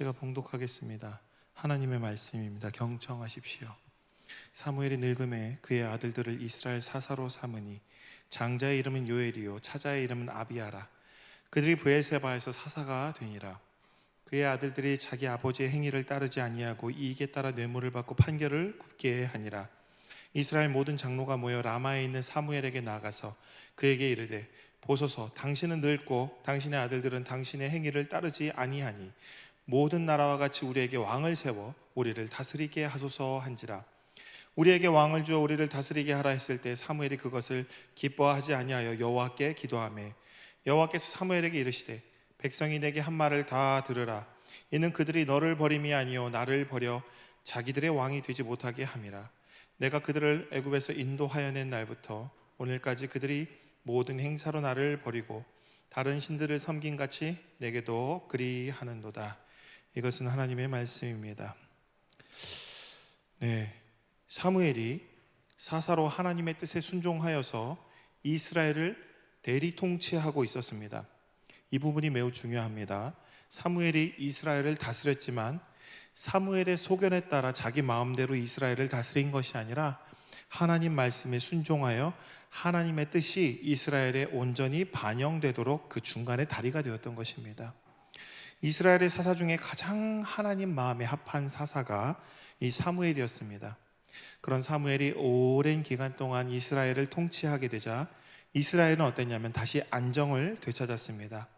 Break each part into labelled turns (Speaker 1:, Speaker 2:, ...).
Speaker 1: 제가 봉독하겠습니다. 하나님의 말씀입니다. 경청하십시오. 사무엘이 늙음에 그의 아들들을 이스라엘 사사로 삼으니 장자의 이름은 요엘이요 차자의 이름은 아비아라. 그들이 브엘세바에서 사사가 되니라. 그의 아들들이 자기 아버지의 행위를 따르지 아니하고 이익에 따라 뇌물을 받고 판결을 굽게 하니라. 이스라엘 모든 장로가 모여 라마에 있는 사무엘에게 나가서 그에게 이르되 보소서, 당신은 늙고 당신의 아들들은 당신의 행위를 따르지 아니하니 모든 나라와 같이 우리에게 왕을 세워 우리를 다스리게 하소서 한지라. 우리에게 왕을 주어 우리를 다스리게 하라 했을 때 사무엘이 그것을 기뻐하지 아니하여 여호와께 기도하매 여호와께서 사무엘에게 이르시되 백성이 내게 한 말을 다 들으라. 이는 그들이 너를 버림이 아니요 나를 버려 자기들의 왕이 되지 못하게 함이라. 내가 그들을 애굽에서 인도하여 낸 날부터 오늘까지 그들이 모든 행사로 나를 버리고 다른 신들을 섬김같이 내게도 그리하는도다. 이것은 하나님의 말씀입니다. 사무엘이 사사로 하나님의 뜻에 순종하여서 이스라엘을 대리 통치하고 있었습니다. 이 부분이 매우 중요합니다. 사무엘이 이스라엘을 다스렸지만 사무엘의 소견에 따라 자기 마음대로 이스라엘을 다스린 것이 아니라 하나님 말씀에 순종하여 하나님의 뜻이 이스라엘에 온전히 반영되도록 그 중간에 다리가 되었던 것입니다. 이스라엘의 사사 중에 가장 하나님 마음에 합한 사사가 이 사무엘이었습니다. 그런 사무엘이 오랜 기간 동안 이스라엘을 통치하게 되자 이스라엘은 어땠냐면 다시 안정을 되찾았습니다.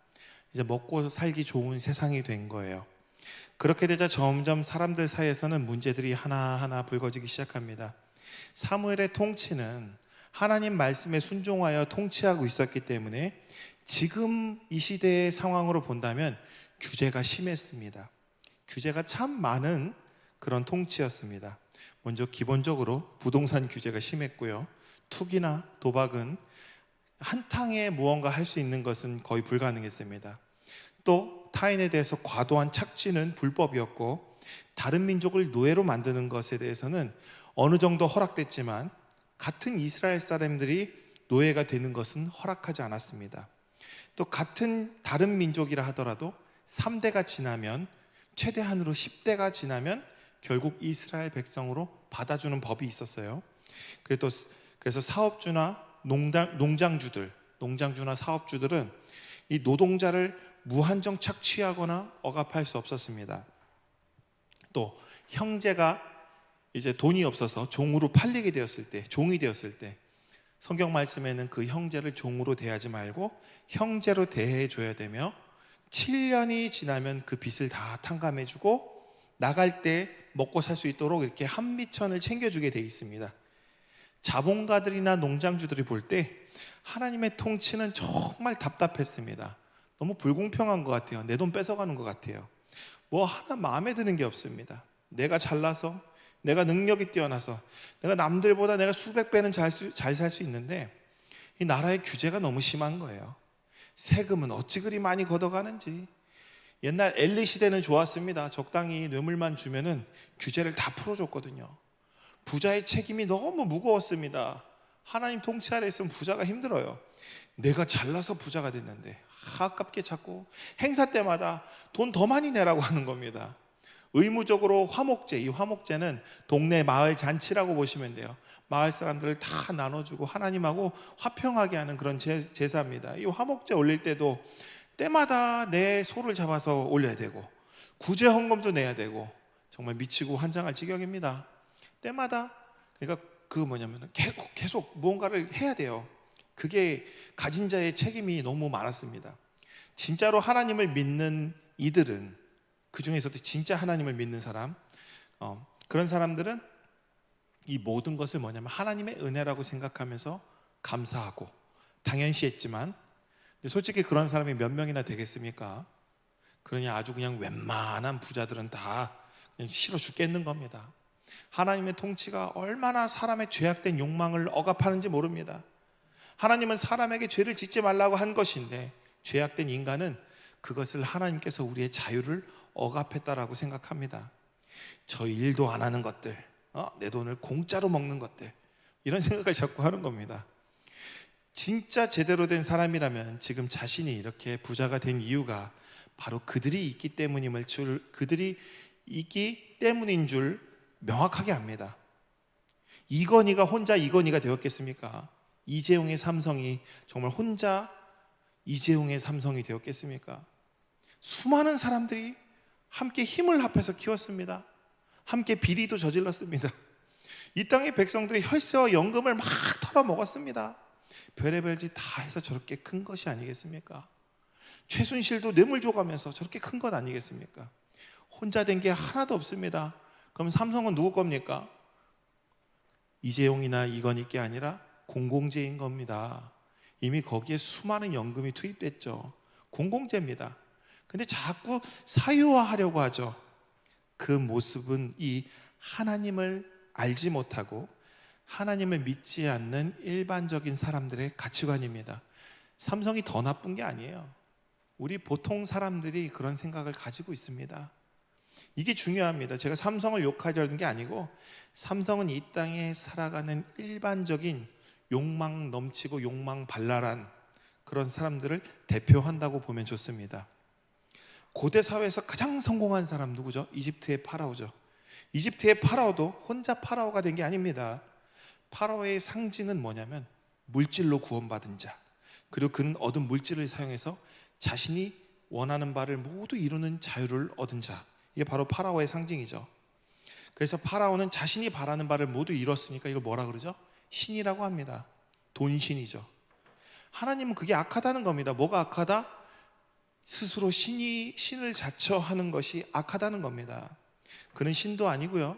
Speaker 1: 이제 먹고 살기 좋은 세상이 된 거예요. 그렇게 되자 점점 사람들 사이에서는 문제들이 하나하나 불거지기 시작합니다. 사무엘의 통치는 하나님 말씀에 순종하여 통치하고 있었기 때문에 지금 이 시대의 상황으로 본다면 규제가 심했습니다. 규제가 참 많은 그런 통치였습니다. 먼저 기본적으로 부동산 규제가 심했고요. 투기나 도박은 한탕에 무언가 할 수 있는 것은 거의 불가능했습니다. 또 타인에 대해서 과도한 착취는 불법이었고 다른 민족을 노예로 만드는 것에 대해서는 어느 정도 허락됐지만 같은 이스라엘 사람들이 노예가 되는 것은 허락하지 않았습니다. 또 같은 다른 민족이라 하더라도 3대가 지나면 최대한으로 10대가 지나면 결국 이스라엘 백성으로 받아주는 법이 있었어요. 그래서 사업주나 농장주나 사업주들은 이 노동자를 무한정 착취하거나 억압할 수 없었습니다. 또 형제가 이제 돈이 없어서 종으로 팔리게 되었을 때, 종이 되었을 때 성경 말씀에는 그 형제를 종으로 대하지 말고 형제로 대해줘야 되며 7년이 지나면 그 빚을 다 탕감해주고 나갈 때 먹고 살 수 있도록 이렇게 한미천을 챙겨주게 돼 있습니다. 자본가들이나 농장주들이 볼 때 하나님의 통치는 정말 답답했습니다. 너무 불공평한 것 같아요. 내 돈 뺏어가는 것 같아요. 뭐 하나 마음에 드는 게 없습니다. 내가 잘나서, 내가 능력이 뛰어나서, 내가 남들보다 내가 수백 배는 잘 살 수 있는데 이 나라의 규제가 너무 심한 거예요. 세금은 어찌 그리 많이 걷어가는지. 옛날 엘리 시대는 좋았습니다. 적당히 뇌물만 주면은 규제를 다 풀어줬거든요. 부자의 책임이 너무 무거웠습니다. 하나님 통치 아래 있으면 부자가 힘들어요. 내가 잘나서 부자가 됐는데 아깝게 자꾸 행사 때마다 돈 더 많이 내라고 하는 겁니다. 의무적으로 화목제, 이 화목제는 동네 마을 잔치라고 보시면 돼요. 마을 사람들을 다 나눠주고 하나님하고 화평하게 하는 그런 제사입니다. 이 화목제 올릴 때도 때마다 내 소를 잡아서 올려야 되고 구제 헌금도 내야 되고 정말 미치고 환장할 지경입니다. 때마다 그러니까 계속 무언가를 해야 돼요. 그게 가진 자의 책임이 너무 많았습니다. 진짜로 하나님을 믿는 이들은, 그 중에서도 진짜 하나님을 믿는 사람, 그런 사람들은 이 모든 것을 하나님의 은혜라고 생각하면서 감사하고 당연시했지만 솔직히 그런 사람이 몇 명이나 되겠습니까? 그러니 아주 그냥 웬만한 부자들은 다 그냥 싫어 죽겠는 겁니다. 하나님의 통치가 얼마나 사람의 죄악된 욕망을 억압하는지 모릅니다. 하나님은 사람에게 죄를 짓지 말라고 한 것인데 죄악된 인간은 그것을 하나님께서 우리의 자유를 억압했다라고 생각합니다. 저 일도 안 하는 것들, 내 돈을 공짜로 먹는 것들, 이런 생각을 자꾸 하는 겁니다. 진짜 제대로 된 사람이라면 지금 자신이 이렇게 부자가 된 이유가 바로 그들이 있기 때문임을 그들이 있기 때문인 줄 명확하게 압니다. 이건희가 혼자 이건희가 되었겠습니까? 이재용의 삼성이 정말 혼자 이재용의 삼성이 되었겠습니까? 수많은 사람들이 함께 힘을 합해서 키웠습니다. 함께 비리도 저질렀습니다. 이 땅의 백성들이 혈세와 연금을 막 털어먹었습니다. 별의별 짓 다 해서 저렇게 큰 것이 아니겠습니까? 최순실도 뇌물 줘가면서 저렇게 큰 것 아니겠습니까? 혼자 된 게 하나도 없습니다. 그럼 삼성은 누구 겁니까? 이재용이나 이건희 게 아니라 공공재인 겁니다. 이미 거기에 수많은 연금이 투입됐죠. 공공재입니다. 근데 자꾸 사유화하려고 하죠. 그 모습은 이 하나님을 알지 못하고 하나님을 믿지 않는 일반적인 사람들의 가치관입니다. 삼성이 더 나쁜 게 아니에요. 우리 보통 사람들이 그런 생각을 가지고 있습니다. 이게 중요합니다. 제가 삼성을 욕하려는 게 아니고, 삼성은 이 땅에 살아가는 일반적인 욕망 넘치고 욕망 발랄한 그런 사람들을 대표한다고 보면 좋습니다. 고대 사회에서 가장 성공한 사람 누구죠? 이집트의 파라오죠. 이집트의 파라오도 혼자 파라오가 된 게 아닙니다. 파라오의 상징은 뭐냐면 물질로 구원받은 자, 그리고 그는 얻은 물질을 사용해서 자신이 원하는 바를 모두 이루는 자유를 얻은 자, 이게 바로 파라오의 상징이죠. 그래서 파라오는 자신이 바라는 바를 모두 이뤘으니까 이걸 뭐라 그러죠? 신이라고 합니다. 돈신이죠. 하나님은 그게 악하다는 겁니다. 뭐가 악하다? 스스로 신을 자처하는 것이 악하다는 겁니다. 그는 신도 아니고요.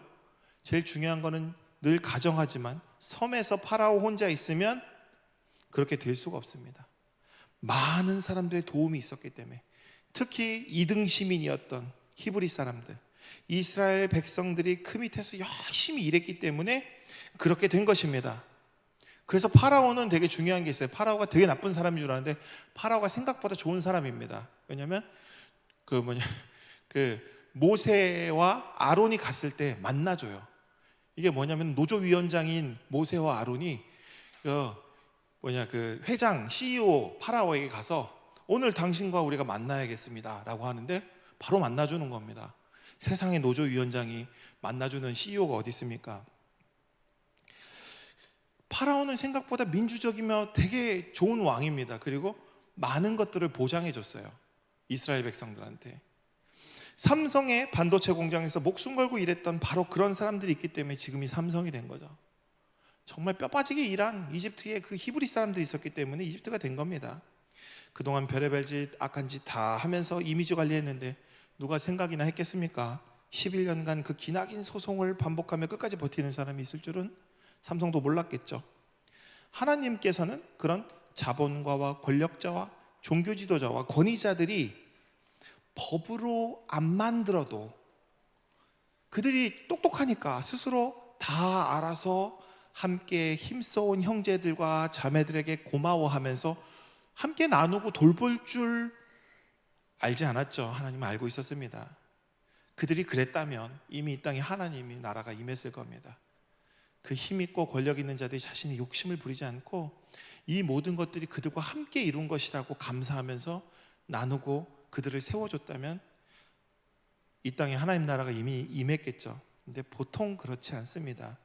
Speaker 1: 제일 중요한 거는 늘 가정하지만 섬에서 파라오 혼자 있으면 그렇게 될 수가 없습니다. 많은 사람들의 도움이 있었기 때문에, 특히 2등 시민이었던 히브리 사람들, 이스라엘 백성들이 그 밑에서 열심히 일했기 때문에 그렇게 된 것입니다. 그래서 파라오는 되게 중요한 게 있어요. 파라오가 되게 나쁜 사람인 줄 아는데 파라오가 생각보다 좋은 사람입니다. 왜냐하면 모세와 아론이 갔을 때 만나줘요. 이게 뭐냐면 노조위원장인 모세와 아론이 회장, CEO 파라오에게 가서 오늘 당신과 우리가 만나야겠습니다 라고 하는데 바로 만나주는 겁니다. 세상에 노조위원장이 만나주는 CEO가 어디 있습니까? 파라오는 생각보다 민주적이며 되게 좋은 왕입니다. 그리고 많은 것들을 보장해 줬어요. 이스라엘 백성들한테. 삼성의 반도체 공장에서 목숨 걸고 일했던 바로 그런 사람들이 있기 때문에 지금 이 삼성이 된 거죠. 정말 뼈 빠지게 일한 이집트의 그 히브리 사람들이 있었기 때문에 이집트가 된 겁니다. 그동안 별의별 짓, 악한 짓 다 하면서 이미지 관리했는데 누가 생각이나 했겠습니까? 11년간 그 기나긴 소송을 반복하며 끝까지 버티는 사람이 있을 줄은 삼성도 몰랐겠죠. 하나님께서는 그런 자본가와 권력자와 종교 지도자와 권위자들이 법으로 안 만들어도 그들이 똑똑하니까 스스로 다 알아서 함께 힘써온 형제들과 자매들에게 고마워하면서 함께 나누고 돌볼 줄 알지 않았죠. 하나님은 알고 있었습니다. 그들이 그랬다면 이미 이 땅에 하나님이 나라가 임했을 겁니다. 그 힘있고 권력 있는 자들이 자신의 욕심을 부리지 않고 이 모든 것들이 그들과 함께 이룬 것이라고 감사하면서 나누고 그들을 세워줬다면 이 땅에 하나님 나라가 이미 임했겠죠. 근데 보통 그렇지 않습니다.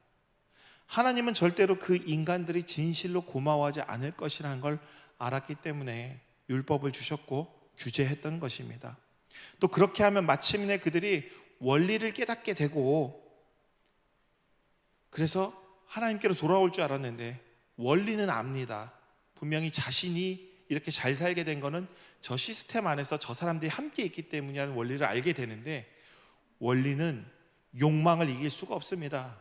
Speaker 1: 하나님은 절대로 그 인간들이 진실로 고마워하지 않을 것이라는 걸 알았기 때문에 율법을 주셨고 규제했던 것입니다. 또 그렇게 하면 마침내 그들이 원리를 깨닫게 되고, 그래서 하나님께로 돌아올 줄 알았는데 원리는 압니다. 분명히 자신이 이렇게 잘 살게 된 거는 저 시스템 안에서 저 사람들이 함께 있기 때문이라는 원리를 알게 되는데, 원리는 욕망을 이길 수가 없습니다.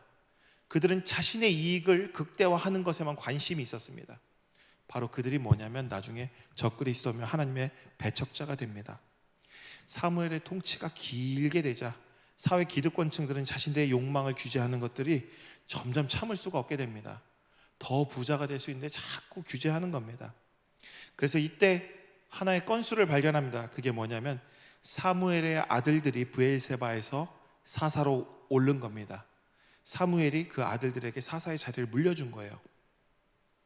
Speaker 1: 그들은 자신의 이익을 극대화하는 것에만 관심이 있었습니다. 바로 그들이 뭐냐면 나중에 적그리스도며 하나님의 배척자가 됩니다. 사무엘의 통치가 길게 되자 사회 기득권층들은 자신들의 욕망을 규제하는 것들이 점점 참을 수가 없게 됩니다. 더 부자가 될 수 있는데 자꾸 규제하는 겁니다. 그래서 이때 하나의 건수를 발견합니다. 그게 뭐냐면 사무엘의 아들들이 브엘세바에서 사사로 오른 겁니다. 사무엘이 그 아들들에게 사사의 자리를 물려준 거예요.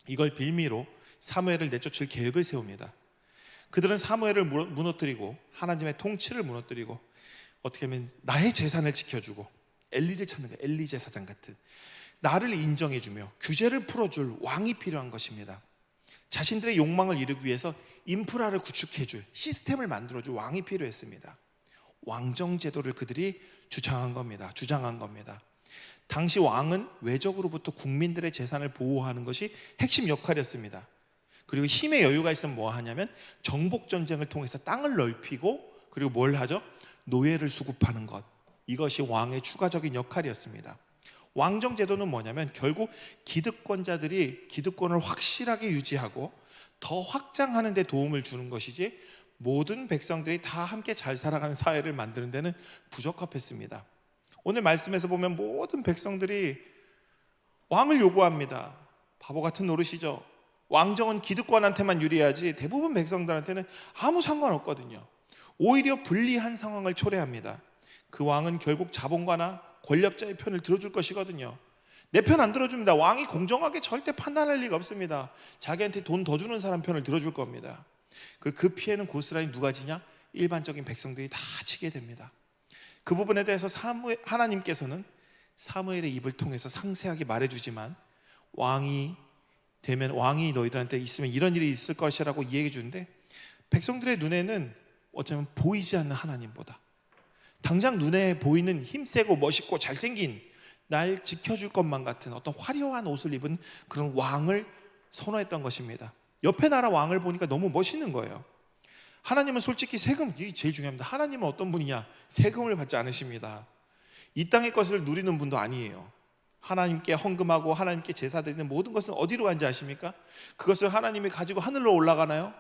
Speaker 1: 이걸 빌미로 사무엘을 내쫓을 계획을 세웁니다. 그들은 사무엘을 무너뜨리고 하나님의 통치를 무너뜨리고 어떻게 하면 나의 재산을 지켜주고 엘리를 찾는 거예요. 엘리 제사장 같은 나를 인정해주며 규제를 풀어줄 왕이 필요한 것입니다. 자신들의 욕망을 이루기 위해서 인프라를 구축해줄 시스템을 만들어줄 왕이 필요했습니다. 왕정 제도를 그들이 주장한 겁니다. 당시 왕은 외적으로부터 국민들의 재산을 보호하는 것이 핵심 역할이었습니다. 그리고 힘의 여유가 있으면 뭐 하냐면 정복 전쟁을 통해서 땅을 넓히고 그리고 뭘 하죠? 노예를 수급하는 것. 이것이 왕의 추가적인 역할이었습니다. 왕정 제도는 뭐냐면 결국 기득권자들이 기득권을 확실하게 유지하고 더 확장하는 데 도움을 주는 것이지 모든 백성들이 다 함께 잘 살아가는 사회를 만드는 데는 부적합했습니다. 오늘 말씀에서 보면 모든 백성들이 왕을 요구합니다. 바보 같은 노릇이죠. 왕정은 기득권한테만 유리하지 대부분 백성들한테는 아무 상관없거든요. 오히려 불리한 상황을 초래합니다. 그 왕은 결국 자본가나 권력자의 편을 들어줄 것이거든요. 내 편 안 들어줍니다. 왕이 공정하게 절대 판단할 리가 없습니다. 자기한테 돈 더 주는 사람 편을 들어줄 겁니다. 그 피해는 고스란히 누가 지냐? 일반적인 백성들이 다 지게 됩니다. 그 부분에 대해서 하나님께서는 사무엘의 입을 통해서 상세하게 말해주지만 왕이 너희들한테 있으면 이런 일이 있을 것이라고 이야기해 주는데 백성들의 눈에는 어쩌면 보이지 않는 하나님보다 당장 눈에 보이는 힘세고 멋있고 잘생긴 날 지켜줄 것만 같은 어떤 화려한 옷을 입은 그런 왕을 선호했던 것입니다. 옆에 나라 왕을 보니까 너무 멋있는 거예요. 하나님은 솔직히 세금, 이게 제일 중요합니다. 하나님은 어떤 분이냐? 세금을 받지 않으십니다. 이 땅의 것을 누리는 분도 아니에요. 하나님께 헌금하고 하나님께 제사 드리는 모든 것은 어디로 간지 아십니까? 그것을 하나님이 가지고 하늘로 올라가나요?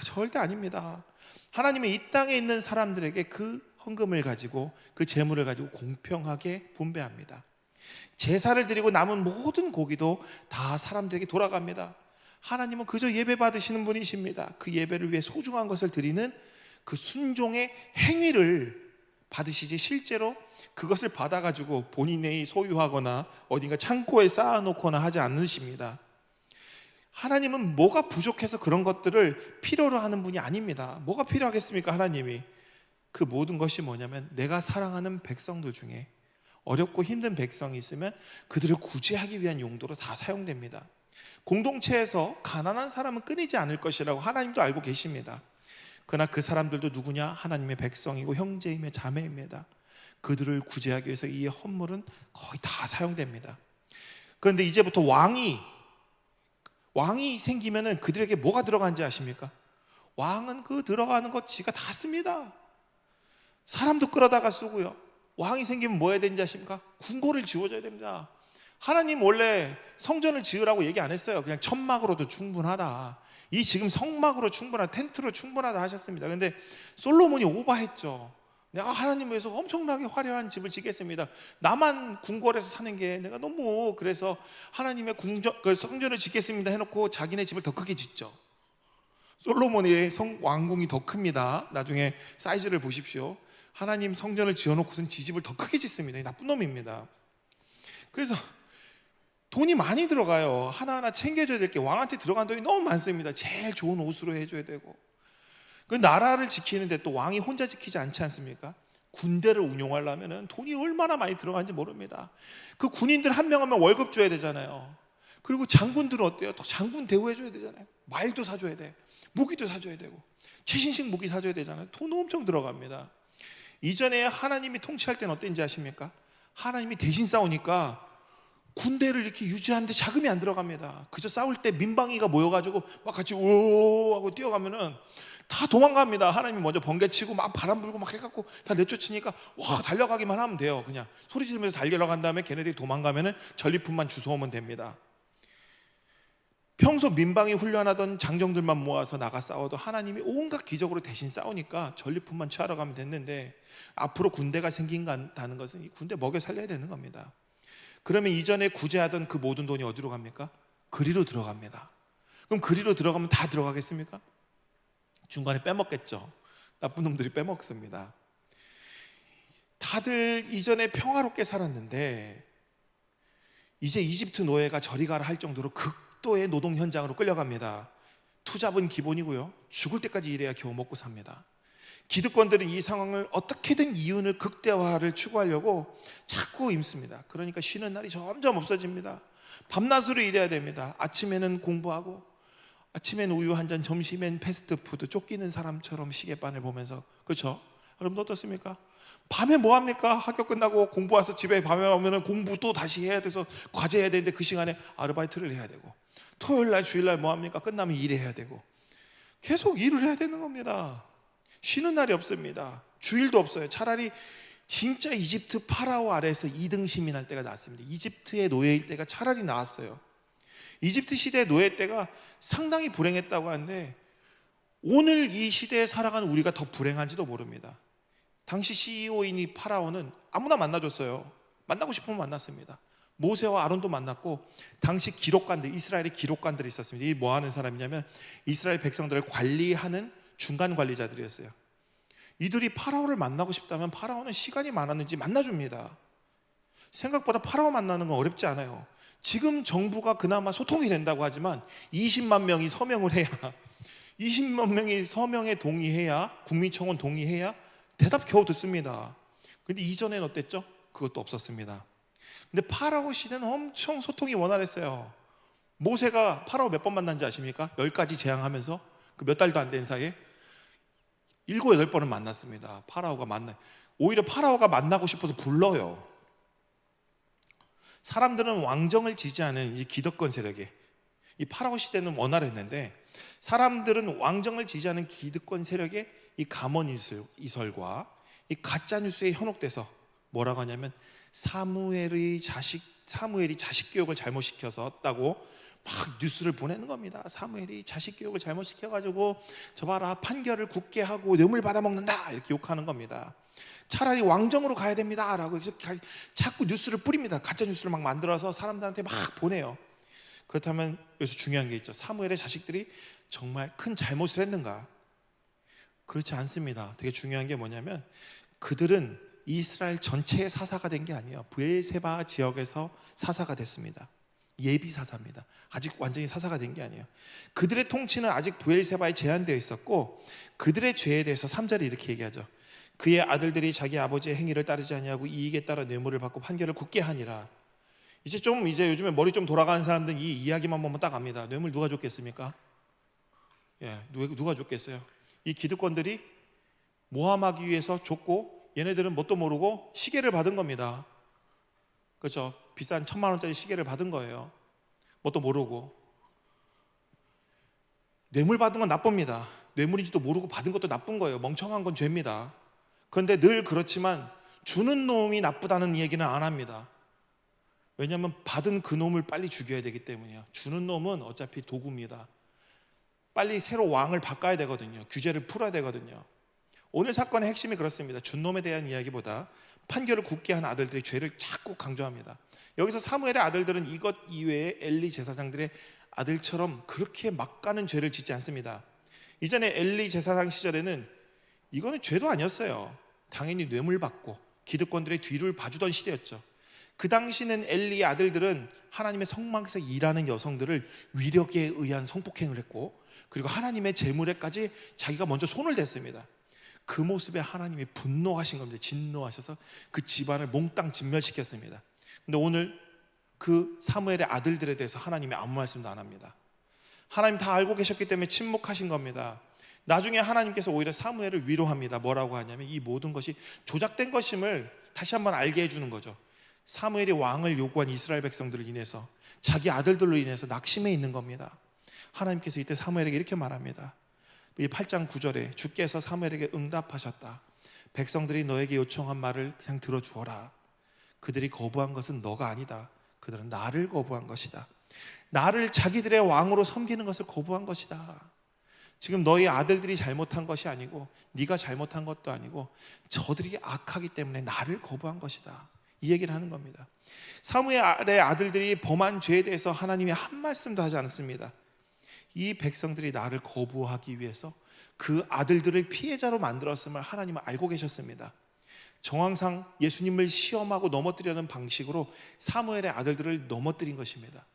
Speaker 1: 절대 아닙니다. 하나님은 이 땅에 있는 사람들에게 그 헌금을 가지고 그 재물을 가지고 공평하게 분배합니다. 제사를 드리고 남은 모든 고기도 다 사람들에게 돌아갑니다. 하나님은 그저 예배 받으시는 분이십니다. 그 예배를 위해 소중한 것을 드리는 그 순종의 행위를 받으시지 실제로 그것을 받아가지고 본인이 소유하거나 어딘가 창고에 쌓아놓거나 하지 않으십니다. 하나님은 뭐가 부족해서 그런 것들을 필요로 하는 분이 아닙니다. 뭐가 필요하겠습니까? 하나님이 그 모든 것이 뭐냐면 내가 사랑하는 백성들 중에 어렵고 힘든 백성이 있으면 그들을 구제하기 위한 용도로 다 사용됩니다. 공동체에서 가난한 사람은 끊이지 않을 것이라고 하나님도 알고 계십니다. 그러나 그 사람들도 누구냐? 하나님의 백성이고 형제이며 자매입니다. 그들을 구제하기 위해서 이 헌물은 거의 다 사용됩니다. 그런데 이제부터 왕이 생기면은 그들에게 뭐가 들어가는지 아십니까? 왕은 그 들어가는 것 지가 다 씁니다. 사람도 끌어다가 쓰고요. 왕이 생기면 뭐 해야 되는지 아십니까? 궁궐을 지어줘야 됩니다. 하나님 원래 성전을 지으라고 얘기 안 했어요. 그냥 천막으로도 충분하다. 이 지금 성막으로 충분하다, 텐트로 충분하다 하셨습니다. 그런데 솔로몬이 오버했죠. 내가 하나님 위해서 엄청나게 화려한 집을 짓겠습니다. 나만 궁궐에서 사는 게 내가 너무 그래서 하나님의 성전을 짓겠습니다 해놓고 자기네 집을 더 크게 짓죠. 솔로몬의 왕궁이 더 큽니다. 나중에 사이즈를 보십시오. 하나님 성전을 지어놓고선 지집을 더 크게 짓습니다. 나쁜 놈입니다. 그래서 돈이 많이 들어가요. 하나하나 챙겨줘야 될 게 왕한테 들어간 돈이 너무 많습니다. 제일 좋은 옷으로 해줘야 되고 그 나라를 지키는데 또 왕이 혼자 지키지 않지 않습니까? 군대를 운용하려면 돈이 얼마나 많이 들어가는지 모릅니다. 그 군인들 한 명 한 명 월급 줘야 되잖아요. 그리고 장군들은 어때요? 또 장군 대우해줘야 되잖아요. 말도 사줘야 돼. 무기도 사줘야 되고 최신식 무기 사줘야 되잖아요. 돈 엄청 들어갑니다. 이전에 하나님이 통치할 때는 어땠는지 아십니까? 하나님이 대신 싸우니까 군대를 이렇게 유지하는데 자금이 안 들어갑니다. 그저 싸울 때 민방위가 모여가지고 막 같이 오 하고 뛰어가면은 다 도망갑니다. 하나님이 먼저 번개치고 막 바람 불고 막 해갖고 다 내쫓으니까 와 달려가기만 하면 돼요. 그냥 소리 지르면서 달려간 다음에 걔네들이 도망가면은 전리품만 주워오면 됩니다. 평소 민방위 훈련하던 장정들만 모아서 나가 싸워도 하나님이 온갖 기적으로 대신 싸우니까 전리품만 취하러 가면 됐는데 앞으로 군대가 생긴다는 것은 이 군대 먹여 살려야 되는 겁니다. 그러면 이전에 구제하던 그 모든 돈이 어디로 갑니까? 그리로 들어갑니다. 그럼 그리로 들어가면 다 들어가겠습니까? 중간에 빼먹겠죠. 나쁜 놈들이 빼먹습니다. 다들 이전에 평화롭게 살았는데 이제 이집트 노예가 저리 가라 할 정도로 극도의 노동 현장으로 끌려갑니다. 투잡은 기본이고요. 죽을 때까지 일해야 겨우 먹고 삽니다. 기득권들은 이 상황을 어떻게든 이윤을 극대화를 추구하려고 자꾸 힘씁니다. 그러니까 쉬는 날이 점점 없어집니다. 밤낮으로 일해야 됩니다. 아침에는 공부하고, 아침엔 우유 한 잔, 점심엔 패스트푸드, 쫓기는 사람처럼 시계바늘 보면서. 그렇죠? 여러분 어떻습니까? 밤에 뭐 합니까? 학교 끝나고 공부 와서 집에 밤에 오면 공부 또 다시 해야 돼서 과제 해야 되는데 그 시간에 아르바이트를 해야 되고, 토요일 날 주일 날 뭐 합니까? 끝나면 일해야 되고, 계속 일을 해야 되는 겁니다. 쉬는 날이 없습니다. 주일도 없어요. 차라리 진짜 이집트 파라오 아래에서 2등 시민할 때가 낫습니다. 이집트의 노예일 때가 차라리 나았어요. 이집트 시대의 노예 때가 상당히 불행했다고 하는데, 오늘 이 시대에 살아가는 우리가 더 불행한지도 모릅니다. 당시 CEO인 이 파라오는 아무나 만나줬어요. 만나고 싶으면 만났습니다. 모세와 아론도 만났고, 당시 기록관들, 이스라엘의 기록관들이 있었습니다. 이 뭐 하는 사람이냐면 이스라엘 백성들을 관리하는 중간 관리자들이었어요. 이들이 파라오를 만나고 싶다면 파라오는 시간이 많았는지 만나줍니다. 생각보다 파라오 만나는 건 어렵지 않아요. 지금 정부가 그나마 소통이 된다고 하지만 20만 명이 서명을 해야, 20만 명이 서명에 동의해야, 국민청원 동의해야 대답 겨우 듣습니다. 근데 이전엔 어땠죠? 그것도 없었습니다. 근데 파라오 시대는 엄청 소통이 원활했어요. 모세가 파라오 몇 번 만난지 아십니까? 10가지 재앙하면서 그 몇 달도 안 된 사이에 7, 8번은 만났습니다. 파라오가 오히려 파라오가 만나고 싶어서 불러요. 사람들은 왕정을 지지하는 이 기득권 세력에, 이 파라오 시대는 원활했는데 사람들은 왕정을 지지하는 기득권 세력의 이 가문 이설과 이 가짜 뉴스에 현혹돼서 뭐라고 하냐면 사무엘이 자식 교육을 잘못 시켰다고 막 뉴스를 보내는 겁니다. 사무엘이 자식 교육을 잘못 시켜가지고 저 봐라 판결을 굳게 하고 뇌물 받아먹는다 이렇게 욕하는 겁니다. 차라리 왕정으로 가야 됩니다 라고 자꾸 뉴스를 뿌립니다. 가짜 뉴스를 막 만들어서 사람들한테 막 보내요. 그렇다면 여기서 중요한 게 있죠. 사무엘의 자식들이 정말 큰 잘못을 했는가? 그렇지 않습니다. 되게 중요한 게 뭐냐면 그들은 이스라엘 전체의 사사가 된 게 아니에요. 브엘세바 지역에서 사사가 됐습니다. 예비 사사입니다. 아직 완전히 사사가 된 게 아니에요. 그들의 통치는 아직 브엘세바에 제한되어 있었고, 그들의 죄에 대해서 3절에 이렇게 얘기하죠. 그의 아들들이 자기 아버지의 행위를 따르지 아니하고 이익에 따라 뇌물을 받고 판결을 굳게 하니라. 이제 요즘에 머리 좀 돌아가는 사람들은 이 이야기만 보면 딱 압니다. 뇌물 누가 줬겠습니까? 예, 누가 줬겠어요? 이 기득권들이 모함하기 위해서 줬고, 얘네들은 뭣도 모르고 시계를 받은 겁니다. 그렇죠? 비싼 1,000만 원짜리 시계를 받은 거예요. 뭣도 모르고. 뇌물 받은 건 나쁩니다. 뇌물인지도 모르고 받은 것도 나쁜 거예요. 멍청한 건 죄입니다. 그런데 늘 그렇지만 주는 놈이 나쁘다는 얘기는 안 합니다. 왜냐하면 받은 그 놈을 빨리 죽여야 되기 때문이에요. 주는 놈은 어차피 도구입니다. 빨리 새로 왕을 바꿔야 되거든요. 규제를 풀어야 되거든요. 오늘 사건의 핵심이 그렇습니다. 준 놈에 대한 이야기보다 판결을 굳게 한 아들들의 죄를 자꾸 강조합니다. 여기서 사무엘의 아들들은 이것 이외에 엘리 제사장들의 아들처럼 그렇게 막가는 죄를 짓지 않습니다. 이전에 엘리 제사장 시절에는 이거는 죄도 아니었어요. 당연히 뇌물 받고 기득권들의 뒤를 봐주던 시대였죠. 그 당시는 엘리의 아들들은 하나님의 성막에서 일하는 여성들을 위력에 의한 성폭행을 했고, 그리고 하나님의 제물에까지 자기가 먼저 손을 댔습니다. 그 모습에 하나님이 분노하신 겁니다. 진노하셔서 그 집안을 몽땅 진멸시켰습니다. 근데 오늘 그 사무엘의 아들들에 대해서 하나님이 아무 말씀도 안 합니다. 하나님 다 알고 계셨기 때문에 침묵하신 겁니다. 나중에 하나님께서 오히려 사무엘을 위로합니다. 뭐라고 하냐면 이 모든 것이 조작된 것임을 다시 한번 알게 해주는 거죠. 사무엘이 왕을 요구한 이스라엘 백성들을 인해서, 자기 아들들로 인해서 낙심해 있는 겁니다. 하나님께서 이때 사무엘에게 이렇게 말합니다. 이 8장 9절에 주께서 사무엘에게 응답하셨다. 백성들이 너에게 요청한 말을 그냥 들어주어라. 그들이 거부한 것은 너가 아니다. 그들은 나를 거부한 것이다. 나를 자기들의 왕으로 섬기는 것을 거부한 것이다. 지금 너희 아들들이 잘못한 것이 아니고 네가 잘못한 것도 아니고 저들이 악하기 때문에 나를 거부한 것이다. 이 얘기를 하는 겁니다. 사무엘의 아들들이 범한 죄에 대해서 하나님이 한 말씀도 하지 않습니다. 이 백성들이 나를 거부하기 위해서 그 아들들을 피해자로 만들었음을 하나님은 알고 계셨습니다. 정황상 예수님을 시험하고 넘어뜨리려는 방식으로 사무엘의 아들들을 넘어뜨린 것입니다.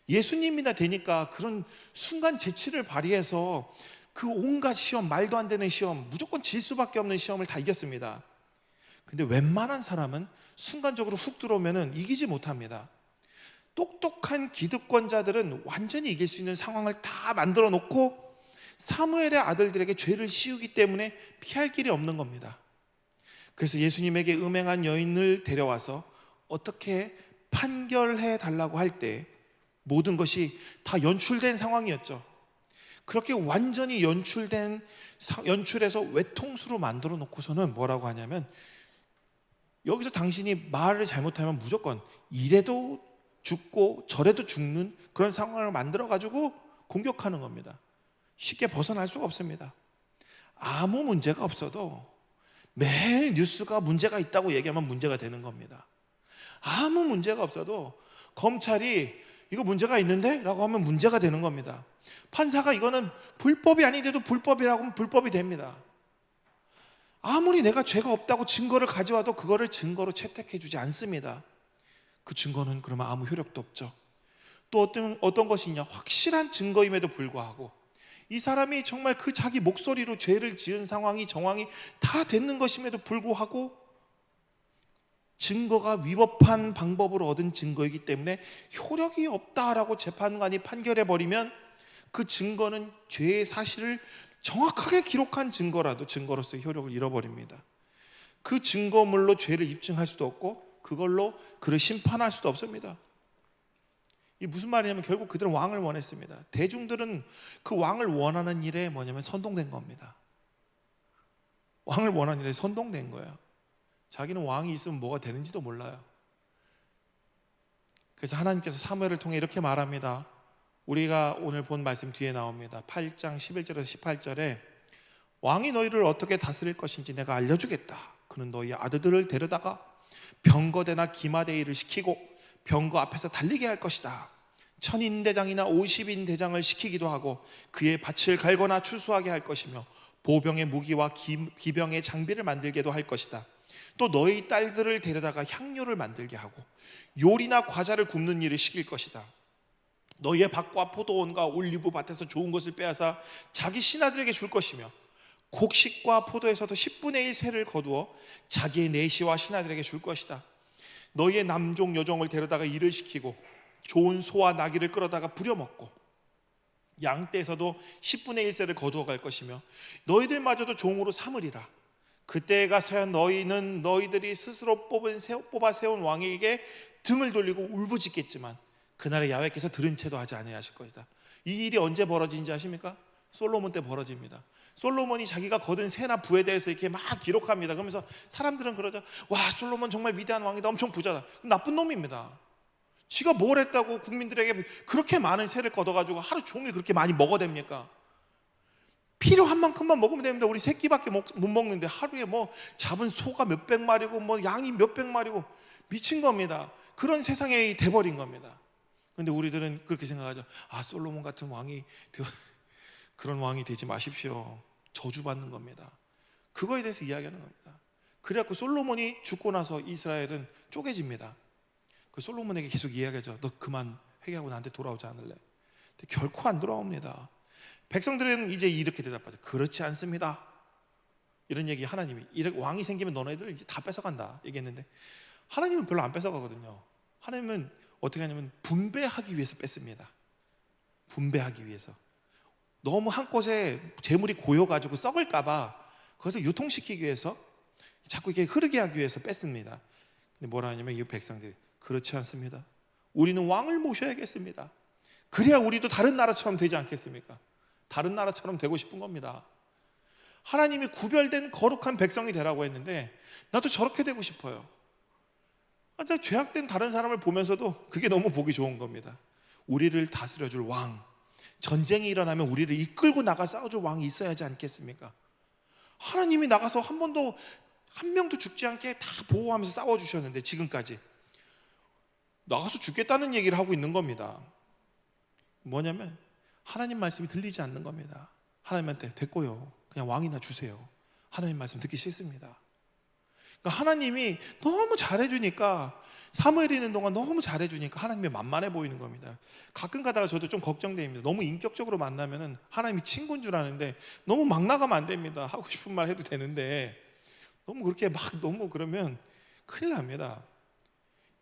Speaker 1: 예수님이나 되니까 그런 순간 재치를 발휘해서 그 온갖 시험, 말도 안 되는 시험, 무조건 질 수밖에 없는 시험을 다 이겼습니다. 근데 웬만한 사람은 순간적으로 훅 들어오면 이기지 못합니다. 똑똑한 기득권자들은 완전히 이길 수 있는 상황을 다 만들어 놓고 사무엘의 아들들에게 죄를 씌우기 때문에 피할 길이 없는 겁니다. 그래서 예수님에게 음행한 여인을 데려와서 어떻게 판결해 달라고 할 때 모든 것이 다 연출된 상황이었죠. 그렇게 완전히 연출해서 외통수로 만들어 놓고서는 뭐라고 하냐면, 여기서 당신이 말을 잘못하면 무조건 이래도 죽고 저래도 죽는 그런 상황을 만들어 가지고 공격하는 겁니다. 쉽게 벗어날 수가 없습니다. 아무 문제가 없어도 매일 뉴스가 문제가 있다고 얘기하면 문제가 되는 겁니다. 아무 문제가 없어도 검찰이 이거 문제가 있는데? 라고 하면 문제가 되는 겁니다. 판사가 이거는 불법이 아닌데도 불법이라고 하면 불법이 됩니다. 아무리 내가 죄가 없다고 증거를 가져와도 그거를 증거로 채택해 주지 않습니다. 그 증거는 그러면 아무 효력도 없죠. 또 어떤 것이 있냐, 확실한 증거임에도 불구하고 이 사람이 정말 그 자기 목소리로 죄를 지은 상황이, 정황이 다 됐는 것임에도 불구하고 증거가 위법한 방법으로 얻은 증거이기 때문에 효력이 없다라고 재판관이 판결해버리면 그 증거는 죄의 사실을 정확하게 기록한 증거라도 증거로서의 효력을 잃어버립니다. 그 증거물로 죄를 입증할 수도 없고 그걸로 그를 심판할 수도 없습니다. 이 무슨 말이냐면 결국 그들은 왕을 원했습니다. 대중들은 그 왕을 원하는 일에 뭐냐면 선동된 겁니다. 왕을 원하는 일에 선동된 거예요. 자기는 왕이 있으면 뭐가 되는지도 몰라요. 그래서 하나님께서 사무엘을 통해 이렇게 말합니다. 우리가 오늘 본 말씀 뒤에 나옵니다. 8장 11절에서 18절에 왕이 너희를 어떻게 다스릴 것인지 내가 알려주겠다. 그는 너희 아들들을 데려다가 병거대나 기마대의를 시키고 병거 앞에서 달리게 할 것이다. 1000인대장이나 50인대장을 시키기도 하고 그의 밭을 갈거나 추수하게 할 것이며 보병의 무기와 기병의 장비를 만들게도 할 것이다. 또 너희 딸들을 데려다가 향료를 만들게 하고 요리나 과자를 굽는 일을 시킬 것이다. 너희의 밭과 포도원과 올리브 밭에서 좋은 것을 빼앗아 자기 신하들에게 줄 것이며 곡식과 포도에서도 10분의 1 세를 거두어 자기의 내시와 신하들에게 줄 것이다. 너희의 남종 여종을 데려다가 일을 시키고 좋은 소와 나귀를 끌어다가 부려먹고 양떼에서도 10분의 1 세를 거두어 갈 것이며 너희들마저도 종으로 삼으리라. 그때가 서야 너희는 너희들이 스스로 뽑아 세운 왕에게 등을 돌리고 울부짖겠지만 그날에 야훼께서 들은 채도 하지 아니하실 것이다. 이 일이 언제 벌어진지 아십니까? 솔로몬 때 벌어집니다. 솔로몬이 자기가 거둔 새나 부에 대해서 이렇게 막 기록합니다. 그러면서 사람들은 그러죠. 와, 솔로몬 정말 위대한 왕이다. 엄청 부자다. 나쁜 놈입니다. 지가 뭘 했다고 국민들에게 그렇게 많은 새를 걷어가지고 하루 종일 그렇게 많이 먹어댑니까? 필요한 만큼만 먹으면 됩니다. 우리 새끼밖에 못 먹는데 하루에 뭐 잡은 소가 몇백 마리고 뭐 양이 몇백 마리고 미친 겁니다. 그런 세상에 돼버린 겁니다. 근데 우리들은 그렇게 생각하죠. 아, 솔로몬 같은 왕이 그런 왕이 되지 마십시오. 저주받는 겁니다. 그거에 대해서 이야기하는 겁니다. 그래갖고 솔로몬이 죽고 나서 이스라엘은 쪼개집니다. 그 솔로몬에게 계속 이야기하죠. 너 그만 회개하고 나한테 돌아오지 않을래? 근데 결코 안 돌아옵니다. 백성들은 이제 이렇게 대답하죠. 그렇지 않습니다. 이런 얘기 하나님이 왕이 생기면 너네들 이제 다 뺏어간다 얘기했는데 하나님은 별로 안 뺏어가거든요. 하나님은 어떻게 하냐면 분배하기 위해서 뺐습니다. 분배하기 위해서. 너무 한 곳에 재물이 고여가지고 썩을까봐 그것을 유통시키기 위해서 자꾸 이렇게 흐르게 하기 위해서 뺐습니다. 근데 뭐라 하냐면 이 백성들이 그렇지 않습니다. 우리는 왕을 모셔야겠습니다. 그래야 우리도 다른 나라처럼 되지 않겠습니까? 다른 나라처럼 되고 싶은 겁니다. 하나님이 구별된 거룩한 백성이 되라고 했는데 나도 저렇게 되고 싶어요. 죄악된 다른 사람을 보면서도 그게 너무 보기 좋은 겁니다. 우리를 다스려줄 왕, 전쟁이 일어나면 우리를 이끌고 나가 싸워줄 왕이 있어야 하지 않겠습니까? 하나님이 나가서 한 명도 죽지 않게 다 보호하면서 싸워주셨는데 지금까지 나가서 죽겠다는 얘기를 하고 있는 겁니다. 뭐냐면 하나님 말씀이 들리지 않는 겁니다. 하나님한테 됐고요, 그냥 왕이나 주세요. 하나님 말씀 듣기 싫습니다. 그러니까 하나님이 너무 잘해주니까 사무엘이 있는 동안 너무 잘해주니까 하나님이 만만해 보이는 겁니다. 가끔 가다가 저도 좀 걱정됩니다. 너무 인격적으로 만나면은 하나님이 친구인 줄 아는데 너무 막 나가면 안 됩니다. 하고 싶은 말 해도 되는데 너무 그렇게 막 너무 그러면 큰일 납니다.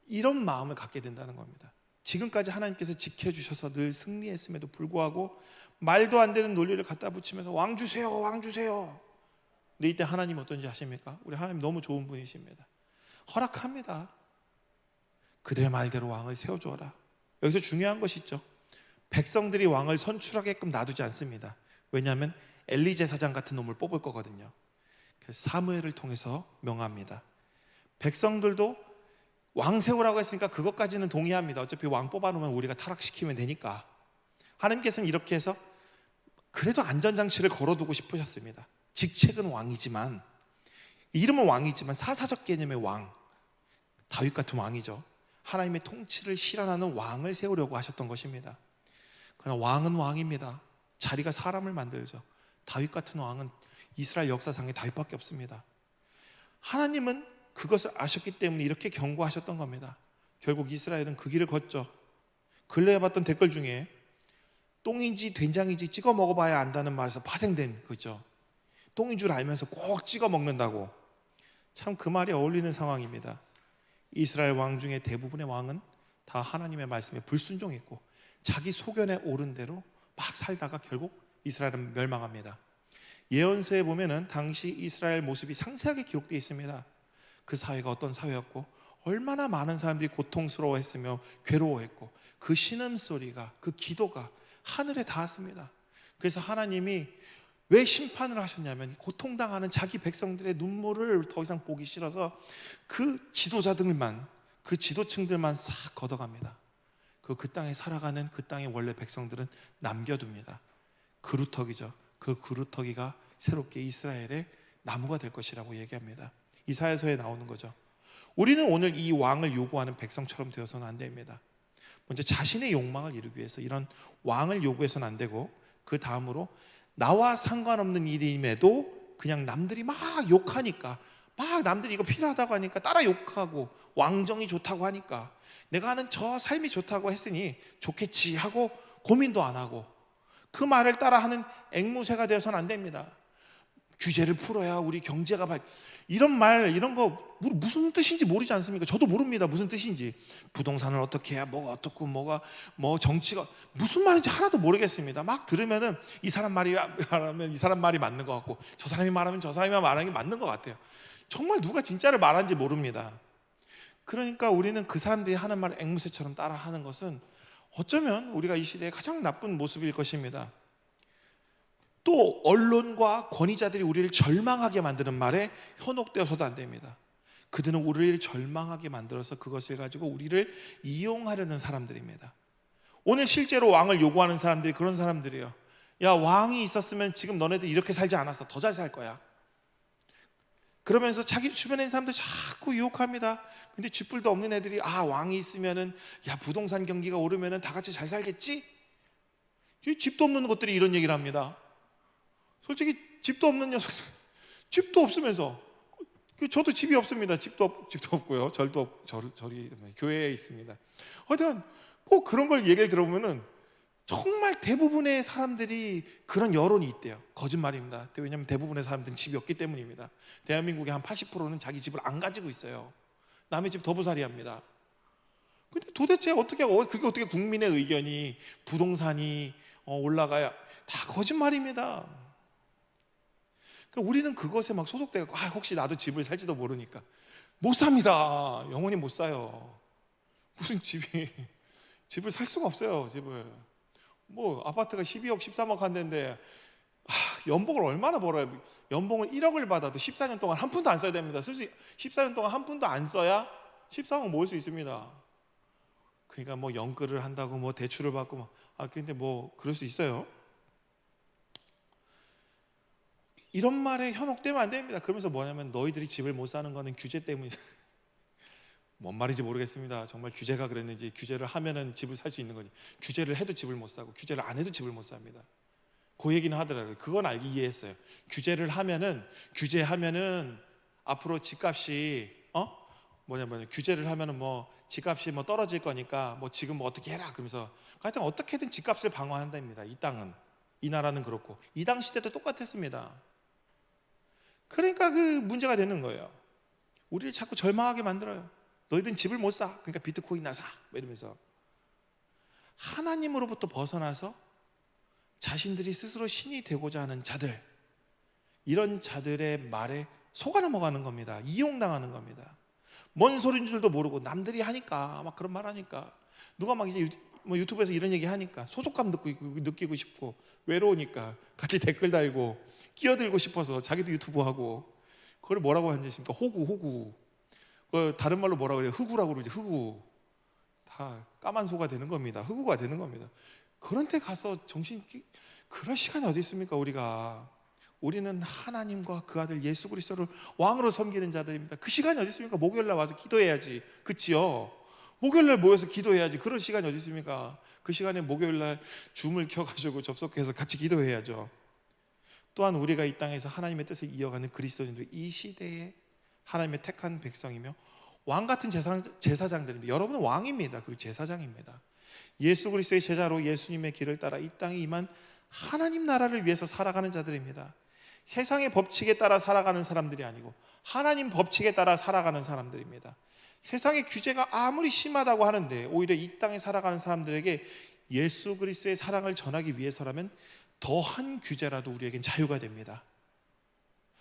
Speaker 1: 이런 마음을 갖게 된다는 겁니다. 지금까지 하나님께서 지켜주셔서 늘 승리했음에도 불구하고 말도 안 되는 논리를 갖다 붙이면서 왕 주세요, 왕 주세요. 근데 이때 하나님 어떤지 아십니까? 우리 하나님 너무 좋은 분이십니다. 허락합니다. 그들의 말대로 왕을 세워주어라. 여기서 중요한 것이 있죠. 백성들이 왕을 선출하게끔 놔두지 않습니다. 왜냐하면 엘리 제사장 같은 놈을 뽑을 거거든요. 그래서 사무엘을 통해서 명합니다. 백성들도 왕 세우라고 했으니까 그것까지는 동의합니다. 어차피 왕 뽑아놓으면 우리가 타락시키면 되니까. 하나님께서는 이렇게 해서 그래도 안전장치를 걸어두고 싶으셨습니다. 직책은 왕이지만, 이름은 왕이지만 사사적 개념의 왕, 다윗 같은 왕이죠. 하나님의 통치를 실현하는 왕을 세우려고 하셨던 것입니다. 그러나 왕은 왕입니다. 자리가 사람을 만들죠. 다윗 같은 왕은 이스라엘 역사상에 다윗밖에 없습니다. 하나님은 그것을 아셨기 때문에 이렇게 경고하셨던 겁니다. 결국 이스라엘은 그 길을 걷죠. 근래에 봤던 댓글 중에 똥인지 된장인지 찍어 먹어봐야 안다는 말에서 파생된 거죠. 똥인 줄 알면서 꼭 찍어 먹는다고. 참 그 말이 어울리는 상황입니다. 이스라엘 왕 중에 대부분의 왕은 다 하나님의 말씀에 불순종했고 자기 소견에 오른 대로 막 살다가 결국 이스라엘은 멸망합니다. 예언서에 보면은 당시 이스라엘 모습이 상세하게 기록되어 있습니다. 그 사회가 어떤 사회였고 얼마나 많은 사람들이 고통스러워했으며 괴로워했고 그 신음소리가, 그 기도가 하늘에 닿았습니다. 그래서 하나님이 왜 심판을 하셨냐면 고통당하는 자기 백성들의 눈물을 더 이상 보기 싫어서 그 지도자들만, 그 지도층들만 싹 걷어갑니다. 그 땅에 살아가는 그 땅의 원래 백성들은 남겨둡니다. 그루터기죠. 그 그루터기가 새롭게 이스라엘의 나무가 될 것이라고 얘기합니다. 이사야서에 나오는 거죠. 우리는 오늘 이 왕을 요구하는 백성처럼 되어서는 안 됩니다. 먼저 자신의 욕망을 이루기 위해서 이런 왕을 요구해서는 안 되고, 그 다음으로 나와 상관없는 일임에도 그냥 남들이 막 욕하니까, 막 남들이 이거 필요하다고 하니까 따라 욕하고, 왕정이 좋다고 하니까 내가 하는 저 삶이 좋다고 했으니 좋겠지 하고 고민도 안 하고 그 말을 따라하는 앵무새가 되어서는 안 됩니다. 규제를 풀어야 우리 경제가 이런 말, 이런 거 무슨 뜻인지 모르지 않습니까? 저도 모릅니다. 무슨 뜻인지. 부동산을 어떻게 해야 뭐가 어떻고 뭐가 뭐 정치가 무슨 말인지 하나도 모르겠습니다. 막 들으면은 이 사람 말이 말하면 이 사람 말이 맞는 것 같고 저 사람이 말하면 저 사람이 말하는 게 맞는 것 같아요. 정말 누가 진짜를 말하는지 모릅니다. 그러니까 우리는 그 사람들이 하는 말을 앵무새처럼 따라하는 것은 어쩌면 우리가 이 시대의 가장 나쁜 모습일 것입니다. 또 언론과 권위자들이 우리를 절망하게 만드는 말에 현혹되어서도 안 됩니다. 그들은 우리를 절망하게 만들어서 그것을 가지고 우리를 이용하려는 사람들입니다. 오늘 실제로 왕을 요구하는 사람들이 그런 사람들이에요. 야, 왕이 있었으면 지금 너네들 이렇게 살지 않았어. 더 잘 살 거야. 그러면서 자기 주변에 있는 사람들 자꾸 유혹합니다. 근데 쥐뿔도 없는 애들이 왕이 있으면은 야, 부동산 경기가 오르면은 다 같이 잘 살겠지? 집도 없는 것들이 이런 얘기를 합니다. 솔직히 집도 없는 녀석, 집도 없으면서, 저도 집이 없습니다. 집도 없고요. 절이 교회에 있습니다. 하여튼 꼭 그런 걸 얘기를 들어보면은 정말 대부분의 사람들이 그런 여론이 있대요. 거짓말입니다. 왜냐하면 대부분의 사람들은 집이 없기 때문입니다. 대한민국의 한 80%는 자기 집을 안 가지고 있어요. 남의 집 더부살이합니다. 근데 도대체 그게 어떻게 국민의 의견이 부동산이 올라가야, 다 거짓말입니다. 그러니까 우리는 그것에 막 소속돼서 혹시 나도 집을 살지도 모르니까 못 삽니다. 영원히 못 사요. 무슨 집을 살 수가 없어요. 집을 뭐 아파트가 12억 13억 한대인데 연봉을 얼마나 벌어요? 연봉을 1억을 받아도 14년 동안 한 푼도 안 써야 됩니다. 14년 동안 한 푼도 안 써야 13억 모을 수 있습니다. 그러니까 뭐 연끌을 한다고 뭐 대출을 받고 근데 뭐 그럴 수 있어요. 이런 말에 현혹되면 안 됩니다. 그러면서 뭐냐면 너희들이 집을 못 사는 거는 규제 때문이다. 뭔 말인지 모르겠습니다. 정말 규제가 그랬는지, 규제를 하면은 집을 살 수 있는 거니, 규제를 해도 집을 못 사고 규제를 안 해도 집을 못 삽니다. 그 얘기는 하더라고요. 그건 이해했어요. 규제하면은 앞으로 집값이 규제를 하면은 뭐 집값이 뭐 떨어질 거니까 뭐 지금 뭐 어떻게 해라 그러면서 하여튼 어떻게든 집값을 방어한답니다. 이 땅은, 이 나라는 그렇고 이 당시 때도 똑같았습니다. 그러니까 그 문제가 되는 거예요. 우리를 자꾸 절망하게 만들어요. 너희들은 집을 못 사, 그러니까 비트코인이나 사, 이러면서 하나님으로부터 벗어나서 자신들이 스스로 신이 되고자 하는 자들, 이런 자들의 말에 속아 넘어가는 겁니다. 이용당하는 겁니다. 뭔 소리인 줄도 모르고 남들이 하니까 막 그런 말 하니까, 누가 막 이제 뭐 유튜브에서 이런 얘기 하니까 소속감 느끼고 싶고, 외로우니까 같이 댓글 달고 끼어들고 싶어서 자기도 유튜브 하고, 그걸 뭐라고 하는지 아십니까? 호구. 다른 말로 뭐라고 해요? 흑우라고 그러지. 흑우. 다 까만 소가 되는 겁니다. 흑우가 되는 겁니다. 그런 데 가서 그럴 시간이 어디 있습니까? 우리는 하나님과 그 아들 예수 그리스도를 왕으로 섬기는 자들입니다. 그 시간이 어디 있습니까? 목요일날 와서 기도해야지, 그치요? 목요일날 모여서 기도해야지. 그럴 시간이 어디 있습니까? 그 시간에 목요일날 줌을 켜가지고 접속해서 같이 기도해야죠. 또한 우리가 이 땅에서 하나님의 뜻을 이어가는 그리스도인들, 이 시대에 하나님의 택한 백성이며 왕같은 제사장들입니다. 여러분은 왕입니다. 그리고 제사장입니다. 예수 그리스도의 제자로 예수님의 길을 따라 이 땅에 임한 하나님 나라를 위해서 살아가는 자들입니다. 세상의 법칙에 따라 살아가는 사람들이 아니고 하나님 법칙에 따라 살아가는 사람들입니다. 세상의 규제가 아무리 심하다고 하는데 오히려 이 땅에 살아가는 사람들에게 예수 그리스도의 사랑을 전하기 위해서라면 더한 규제라도 우리에겐 자유가 됩니다.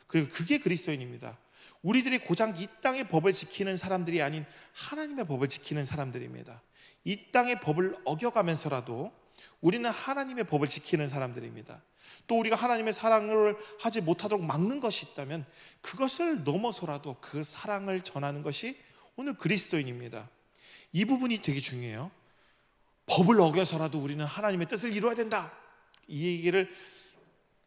Speaker 1: 그리고 그게 그리스도인입니다. 우리들이 고작 이 땅의 법을 지키는 사람들이 아닌 하나님의 법을 지키는 사람들입니다. 이 땅의 법을 어겨가면서라도 우리는 하나님의 법을 지키는 사람들입니다. 또 우리가 하나님의 사랑을 하지 못하도록 막는 것이 있다면 그것을 넘어서라도 그 사랑을 전하는 것이 오늘 그리스도인입니다. 이 부분이 되게 중요해요. 법을 어겨서라도 우리는 하나님의 뜻을 이루어야 된다, 이 얘기를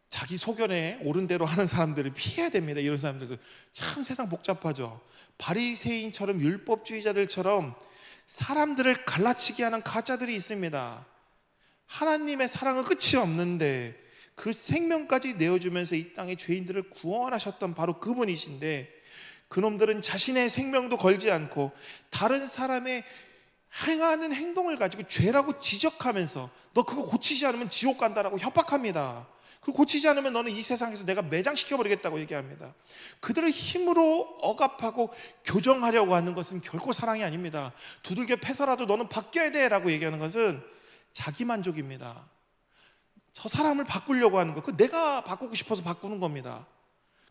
Speaker 1: 자기 소견에 옳은 대로 하는 사람들을 피해야 됩니다. 이런 사람들도 참 세상 복잡하죠. 바리새인처럼 율법주의자들처럼 사람들을 갈라치게 하는 가짜들이 있습니다. 하나님의 사랑은 끝이 없는데 그 생명까지 내어주면서 이 땅의 죄인들을 구원하셨던 바로 그분이신데, 그놈들은 자신의 생명도 걸지 않고 다른 사람의 행하는 행동을 가지고 죄라고 지적하면서 너 그거 고치지 않으면 지옥 간다라고 협박합니다. 그거 고치지 않으면 너는 이 세상에서 내가 매장시켜버리겠다고 얘기합니다. 그들을 힘으로 억압하고 교정하려고 하는 것은 결코 사랑이 아닙니다. 두들겨 패서라도 너는 바뀌어야 돼 라고 얘기하는 것은 자기만족입니다. 저 사람을 바꾸려고 하는 것, 그 내가 바꾸고 싶어서 바꾸는 겁니다.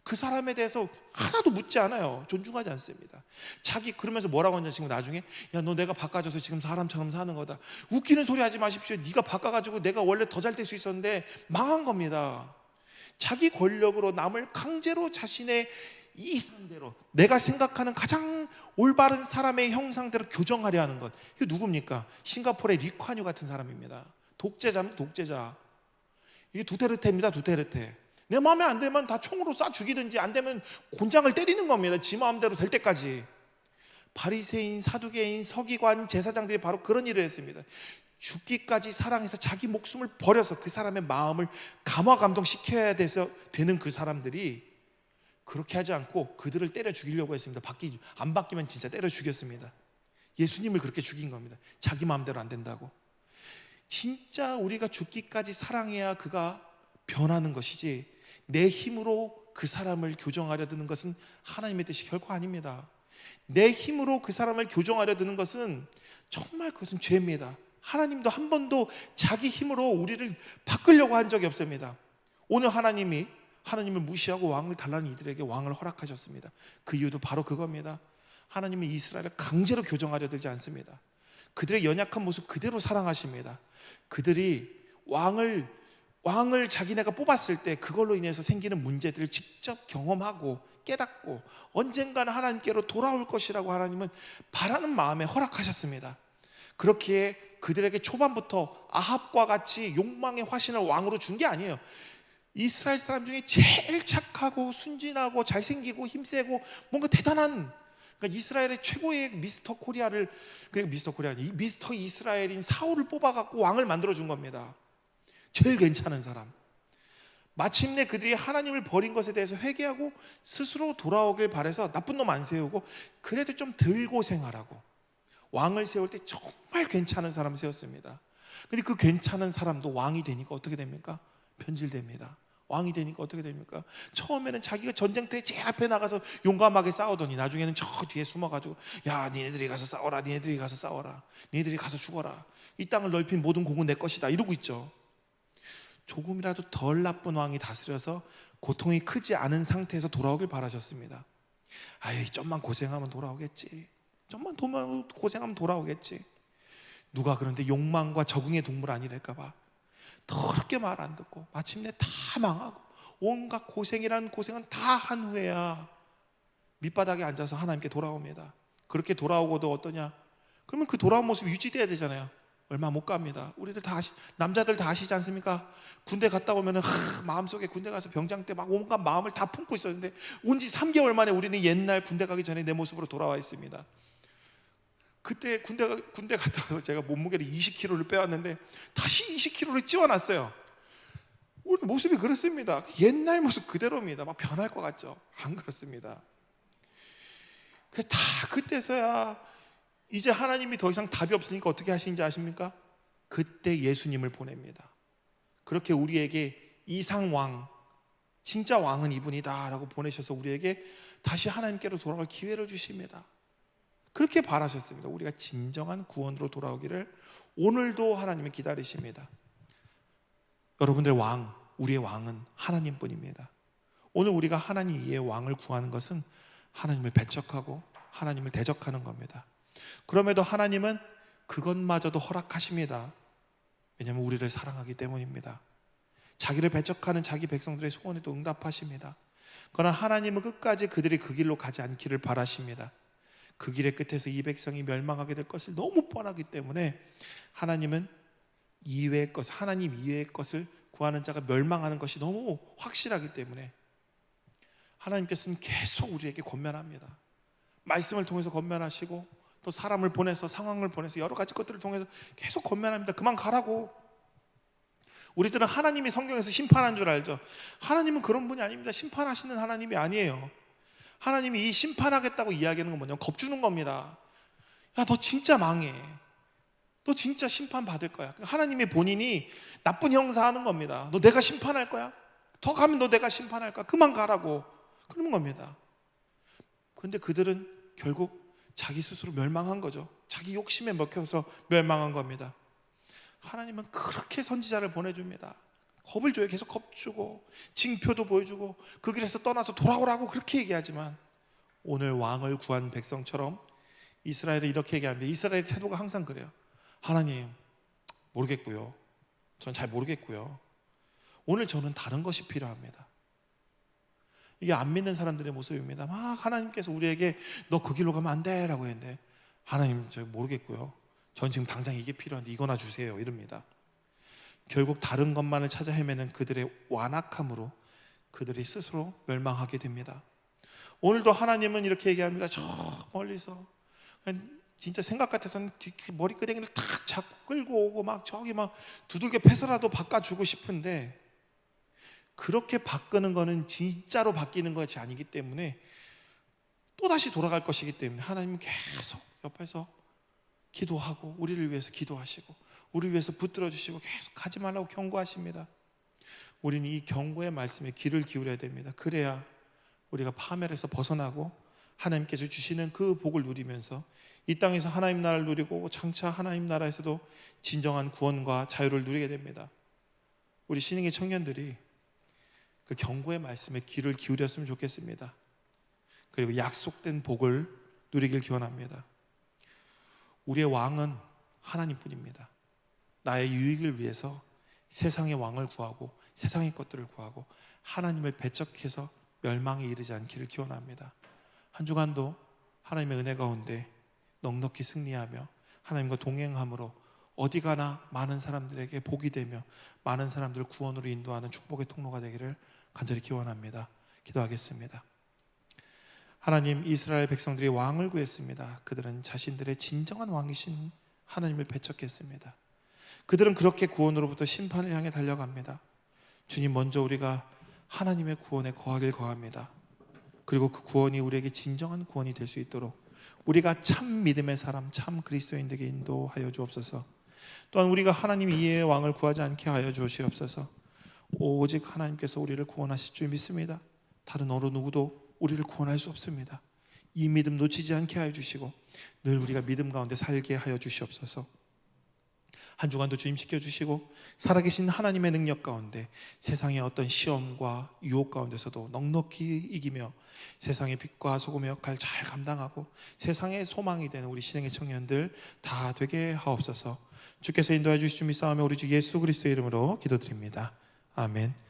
Speaker 1: 그 사람에 대해서 하나도 묻지 않아요. 존중하지 않습니다. 그러면서 뭐라고 하냐, 지금 나중에 야, 너 내가 바꿔줘서 지금 사람처럼 사는 거다. 웃기는 소리 하지 마십시오. 네가 바꿔가지고 내가 원래 더 잘 될 수 있었는데 망한 겁니다. 자기 권력으로 남을 강제로 자신의 이상대로, 내가 생각하는 가장 올바른 사람의 형상대로 교정하려 하는 것, 이게 누굽니까? 싱가포르의 리콴유 같은 사람입니다. 독재자입니다. 독재자. 이게 두테르테입니다. 두테르테. 내 마음에 안 들면 다 총으로 쏴 죽이든지, 안 되면 곤장을 때리는 겁니다. 지 마음대로 될 때까지. 바리새인, 사두개인, 서기관, 제사장들이 바로 그런 일을 했습니다. 죽기까지 사랑해서 자기 목숨을 버려서 그 사람의 마음을 감화감동시켜야 되는 그 사람들이 그렇게 하지 않고 그들을 때려 죽이려고 했습니다. 안 바뀌면 진짜 때려 죽였습니다. 예수님을 그렇게 죽인 겁니다. 자기 마음대로 안 된다고. 진짜 우리가 죽기까지 사랑해야 그가 변하는 것이지, 내 힘으로 그 사람을 교정하려 드는 것은 하나님의 뜻이 결코 아닙니다. 내 힘으로 그 사람을 교정하려 드는 것은 정말 그것은 죄입니다. 하나님도 한 번도 자기 힘으로 우리를 바꾸려고 한 적이 없습니다. 오늘 하나님을 무시하고 왕을 달라는 이들에게 왕을 허락하셨습니다. 그 이유도 바로 그겁니다. 하나님은 이스라엘을 강제로 교정하려 들지 않습니다. 그들의 연약한 모습 그대로 사랑하십니다. 그들이 왕을 자기네가 뽑았을 때 그걸로 인해서 생기는 문제들을 직접 경험하고 깨닫고 언젠가는 하나님께로 돌아올 것이라고 하나님은 바라는 마음에 허락하셨습니다. 그렇기에 그들에게 초반부터 아합과 같이 욕망의 화신을 왕으로 준 게 아니에요. 이스라엘 사람 중에 제일 착하고 순진하고 잘생기고 힘세고 뭔가 대단한, 그러니까 이스라엘의 최고의 미스터 이스라엘인 사울을 뽑아갖고 왕을 만들어준 겁니다. 제일 괜찮은 사람. 마침내 그들이 하나님을 버린 것에 대해서 회개하고 스스로 돌아오길 바라서 나쁜 놈 안 세우고 그래도 좀 덜 고생하라고 왕을 세울 때 정말 괜찮은 사람 세웠습니다. 근데 그 괜찮은 사람도 왕이 되니까 어떻게 됩니까? 변질됩니다. 왕이 되니까 어떻게 됩니까? 처음에는 자기가 전쟁터에 제일 앞에 나가서 용감하게 싸우더니 나중에는 저 뒤에 숨어가지고 야 니네들이 가서 싸워라, 니네들이 가서 싸워라, 니네들이 가서 죽어라, 이 땅을 넓힌 모든 공은 내 것이다 이러고 있죠. 조금이라도 덜 나쁜 왕이 다스려서 고통이 크지 않은 상태에서 돌아오길 바라셨습니다. 아이 좀만 고생하면 돌아오겠지, 좀만 고생하면 돌아오겠지. 누가 그런데 욕망과 적응의 동물 아니랄까봐 더럽게 말 안 듣고 마침내 다 망하고 온갖 고생이라는 고생은 다 한 후에야 밑바닥에 앉아서 하나님께 돌아옵니다. 그렇게 돌아오고도 어떠냐? 그러면 그 돌아온 모습이 유지돼야 되잖아요. 얼마 못 갑니다. 우리들 다 남자들 다 아시지 않습니까? 군대 갔다 오면은 마음속에 군대 가서 병장 때 막 온갖 마음을 다 품고 있었는데 온 지 3개월 만에 우리는 옛날 군대 가기 전에 내 모습으로 돌아와 있습니다. 그때 군대 갔다 와서 제가 몸무게를 20kg를 빼왔는데 다시 20kg를 찌워놨어요. 우리 모습이 그렇습니다. 옛날 모습 그대로입니다. 막 변할 것 같죠? 안 그렇습니다. 다 그때서야 이제 하나님이 더 이상 답이 없으니까 어떻게 하시는지 아십니까? 그때 예수님을 보냅니다. 그렇게 우리에게 이상왕, 진짜 왕은 이분이다 라고 보내셔서 우리에게 다시 하나님께로 돌아갈 기회를 주십니다. 그렇게 바라셨습니다. 우리가 진정한 구원으로 돌아오기를 오늘도 하나님이 기다리십니다. 여러분들의 왕, 우리의 왕은 하나님뿐입니다. 오늘 우리가 하나님 위에 왕을 구하는 것은 하나님을 배척하고 하나님을 대적하는 겁니다. 그럼에도 하나님은 그것마저도 허락하십니다. 왜냐하면 우리를 사랑하기 때문입니다. 자기를 배척하는 자기 백성들의 소원에도 응답하십니다. 그러나 하나님은 끝까지 그들이 그 길로 가지 않기를 바라십니다. 그 길의 끝에서 이 백성이 멸망하게 될 것을 너무 뻔하기 때문에 하나님은 하나님 이외의 것을 구하는 자가 멸망하는 것이 너무 확실하기 때문에 하나님께서는 계속 우리에게 권면합니다. 말씀을 통해서 권면하시고 또 사람을 보내서 상황을 보내서 여러 가지 것들을 통해서 계속 권면합니다. 그만 가라고. 우리들은 하나님이 성경에서 심판한 줄 알죠. 하나님은 그런 분이 아닙니다. 심판하시는 하나님이 아니에요. 하나님이 이 심판하겠다고 이야기하는 건 뭐냐면 겁주는 겁니다. 야, 너 진짜 망해. 너 진짜 심판받을 거야. 하나님의 본인이 나쁜 형사하는 겁니다. 너 내가 심판할 거야? 더 가면 너 내가 심판할 거야. 그만 가라고. 그런 겁니다. 그런데 그들은 결국 자기 스스로 멸망한 거죠. 자기 욕심에 먹혀서 멸망한 겁니다. 하나님은 그렇게 선지자를 보내줍니다. 겁을 줘요. 계속 겁주고 징표도 보여주고 그 길에서 떠나서 돌아오라고 그렇게 얘기하지만 오늘 왕을 구한 백성처럼 이스라엘은 이렇게 얘기합니다. 이스라엘의 태도가 항상 그래요. 하나님 모르겠고요. 전 잘 모르겠고요. 오늘 저는 다른 것이 필요합니다. 이게 안 믿는 사람들의 모습입니다. 막 하나님께서 우리에게 너 그 길로 가면 안 돼 라고 했는데 하나님 저 모르겠고요. 전 지금 당장 이게 필요한데 이거나 주세요 이럽니다. 결국 다른 것만을 찾아 헤매는 그들의 완악함으로 그들이 스스로 멸망하게 됩니다. 오늘도 하나님은 이렇게 얘기합니다. 저 멀리서 진짜 생각 같아서는 머리끄댕이를 탁 잡고 끌고 오고 막 저기 막 두들겨 패서라도 바꿔주고 싶은데 그렇게 바꾸는 거는 진짜로 바뀌는 것이 아니기 때문에 또다시 돌아갈 것이기 때문에 하나님은 계속 옆에서 기도하고 우리를 위해서 기도하시고 우리를 위해서 붙들어 주시고 계속 가지 말라고 경고하십니다. 우리는 이 경고의 말씀에 귀를 기울여야 됩니다. 그래야 우리가 파멸에서 벗어나고 하나님께서 주시는 그 복을 누리면서 이 땅에서 하나님 나라를 누리고 장차 하나님 나라에서도 진정한 구원과 자유를 누리게 됩니다. 우리 신흥의 청년들이 그 경고의 말씀에 귀를 기울였으면 좋겠습니다. 그리고 약속된 복을 누리길 기원합니다. 우리의 왕은 하나님뿐입니다. 나의 유익을 위해서 세상의 왕을 구하고 세상의 것들을 구하고 하나님을 배척해서 멸망에 이르지 않기를 기원합니다. 한 주간도 하나님의 은혜 가운데 넉넉히 승리하며 하나님과 동행함으로 어디 가나 많은 사람들에게 복이 되며 많은 사람들을 구원으로 인도하는 축복의 통로가 되기를 간절히 기원합니다. 기도하겠습니다. 하나님, 이스라엘 백성들이 왕을 구했습니다. 그들은 자신들의 진정한 왕이신 하나님을 배척했습니다. 그들은 그렇게 구원으로부터 심판을 향해 달려갑니다. 주님, 먼저 우리가 하나님의 구원에 거하길 거합니다. 그리고 그 구원이 우리에게 진정한 구원이 될 수 있도록 우리가 참 믿음의 사람, 참 그리스도인 되게 인도하여 주옵소서. 또한 우리가 하나님 이해의 왕을 구하지 않게 하여 주시옵소서. 오직 하나님께서 우리를 구원하실 줄 믿습니다. 다른 어느 누구도 우리를 구원할 수 없습니다. 이 믿음 놓치지 않게 하여 주시고 늘 우리가 믿음 가운데 살게 하여 주시옵소서. 한 주간도 주님 지켜주시고 살아계신 하나님의 능력 가운데 세상의 어떤 시험과 유혹 가운데서도 넉넉히 이기며 세상의 빛과 소금의 역할 잘 감당하고 세상의 소망이 되는 우리 신행의 청년들 다 되게 하옵소서. 주께서 인도해 주실 줄 믿사오며 우리 주 예수 그리스도의 이름으로 기도드립니다. 아멘.